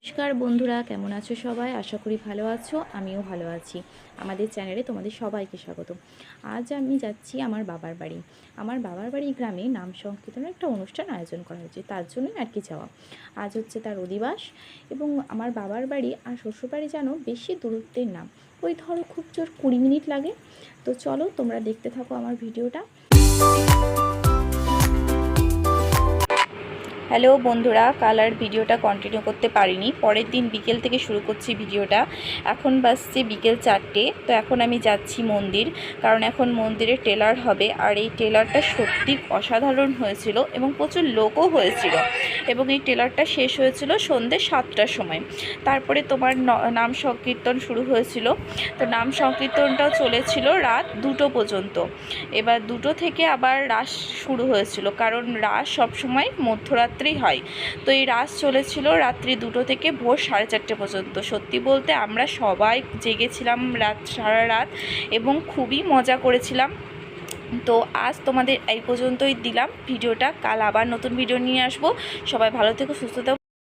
নমস্কার বন্ধুরা, কেমন আছো সবাই? আশা করি ভালো আছো। আমিও ভালো আছি। আমাদের চ্যানেলে তোমাদের সবাইকে স্বাগত। আজ আমি যাচ্ছি আমার বাবার বাড়ি। আমার বাবার বাড়ি গ্রামে নাম সংকীর্তনের একটা অনুষ্ঠান আয়োজন করা হয়েছে, তার জন্যই আর কি যাওয়া। আজ হচ্ছে তার অধিবাস এবং আমার বাবার বাড়ি আর শ্বশুরবাড়ি যেন বেশি দূরত্বের না, ওই ধরো খুব জোর 20 মিনিট লাগে। তো চলো তোমরা দেখতে থাকো আমার ভিডিওটা। হ্যালো বন্ধুরা, কাল আর ভিডিওটা কন্টিনিউ করতে পারিনি, পরের দিন বিকেল থেকে শুরু করছি ভিডিওটা। এখন বাজছে বিকেল 4টে। তো এখন আমি যাচ্ছি মন্দির, কারণ এখন মন্দিরে টেলার হবে। আর এই টেলারটা সত্যি অসাধারণ হয়েছিল এবং প্রচুর লোকও হয়েছিল। এবং এই টেলারটা শেষ হয়েছিল সন্ধ্যে 7টার সময়। তারপরে তোমার নাম সংকীর্তন শুরু হয়েছিল। তো নাম সংকীর্তনটাও চলেছিল রাত 2টো পর্যন্ত। এবার 2টো থেকে আবার রাস শুরু হয়েছিল, কারণ রাস সবসময় মধ্যরাত্রেই হয়। তো এই রাস চলেছিল রাত্রি 2টো থেকে ভোর 4:30 পর্যন্ত। সত্যি বলতে আমরা সবাই জেগেছিলাম সারা রাত এবং খুবই মজা করেছিলাম। তো আজ তোমাদের এই পর্যন্তই দিলাম ভিডিওটা, কাল আবার নতুন ভিডিও নিয়ে আসবো। সবাই ভালো থেকো, সুস্থ থেকো।